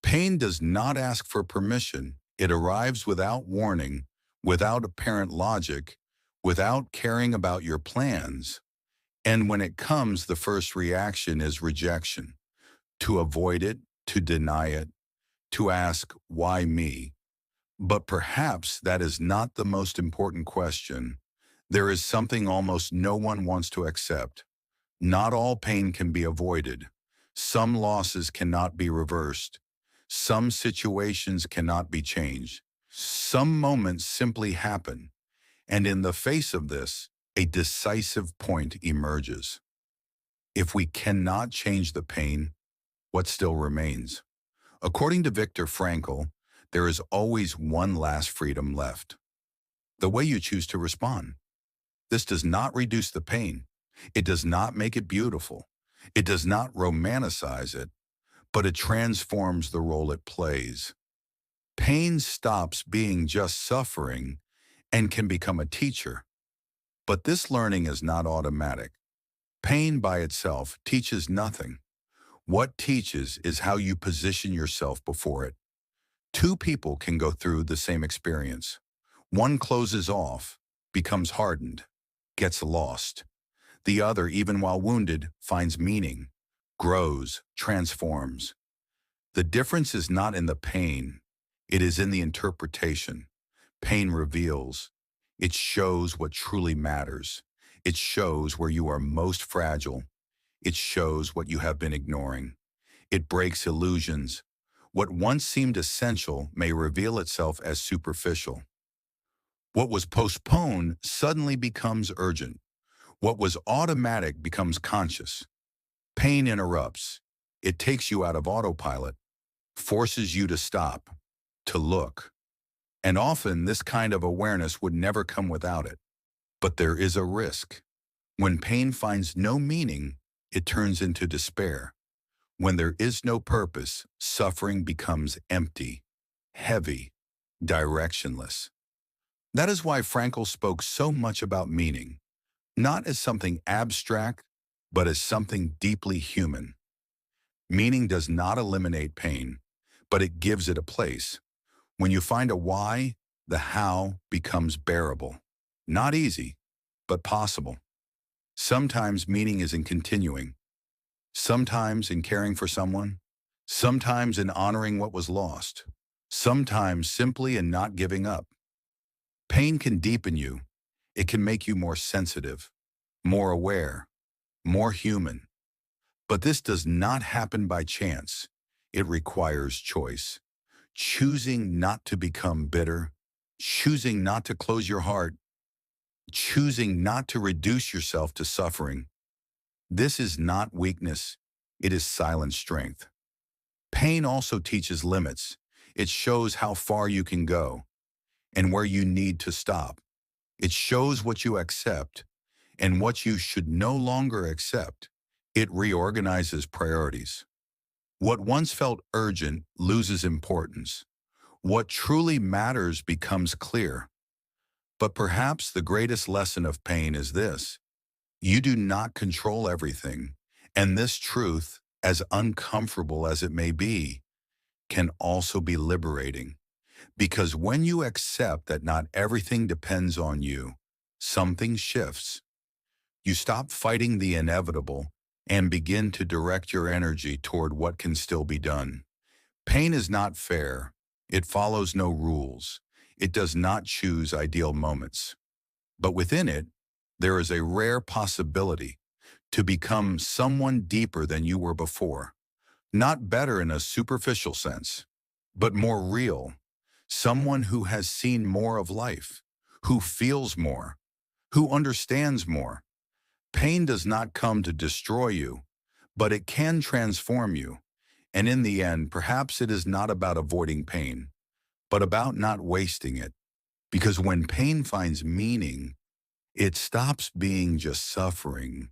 Pain does not ask for permission. It arrives without warning, without apparent logic, without caring about your plans. And when it comes, the first reaction is rejection. To avoid it, to deny it, to ask, why me? But perhaps that is not the most important question. There is something almost no one wants to accept. Not all pain can be avoided. Some losses cannot be reversed. Some situations cannot be changed. Some moments simply happen. And in the face of this, a decisive point emerges. If we cannot change the pain, what still remains? According to Viktor Frankl, there is always one last freedom left: the way you choose to respond. This does not reduce the pain. It does not make it beautiful. It does not romanticize it, but it transforms the role it plays. Pain stops being just suffering and can become a teacher. But this learning is not automatic. Pain by itself teaches nothing. What teaches is how you position yourself before it. Two people can go through the same experience. One closes off, becomes hardened, gets lost. The other, even while wounded, finds meaning, grows, transforms. The difference is not in the pain. It is in the interpretation. Pain reveals. It shows what truly matters. It shows where you are most fragile. It shows what you have been ignoring. It breaks illusions. What once seemed essential may reveal itself as superficial. What was postponed suddenly becomes urgent. What was automatic becomes conscious. Pain interrupts. It takes you out of autopilot, forces you to stop, to look. And often this kind of awareness would never come without it. But there is a risk. When pain finds no meaning, it turns into despair. When there is no purpose, suffering becomes empty, heavy, directionless. That is why Frankl spoke so much about meaning, not as something abstract, but as something deeply human. Meaning does not eliminate pain, but it gives it a place. When you find a why, the how becomes bearable. Not easy, but possible. Sometimes meaning is in continuing. Sometimes in caring for someone. Sometimes in honoring what was lost. Sometimes simply in not giving up. Pain can deepen you. It can make you more sensitive, more aware, more human. But this does not happen by chance. It requires choice. Choosing not to become bitter, choosing not to close your heart, choosing not to reduce yourself to suffering. This is not weakness, it is silent strength. Pain also teaches limits. It shows how far you can go and where you need to stop. It shows what you accept and what you should no longer accept. It reorganizes priorities. What once felt urgent loses importance. What truly matters becomes clear. But perhaps the greatest lesson of pain is this: you do not control everything, and this truth, as uncomfortable as it may be, can also be liberating. Because when you accept that not everything depends on you, something shifts. You stop fighting the inevitable and begin to direct your energy toward what can still be done. Pain is not fair. It follows no rules. It does not choose ideal moments. But within it, there is a rare possibility to become someone deeper than you were before. Not better in a superficial sense, but more real. Someone who has seen more of life, who feels more, who understands more. Pain does not come to destroy you, but it can transform you. And in the end, perhaps it is not about avoiding pain, but about not wasting it. Because when pain finds meaning, it stops being just suffering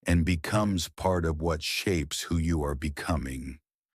and becomes part of what shapes who you are becoming.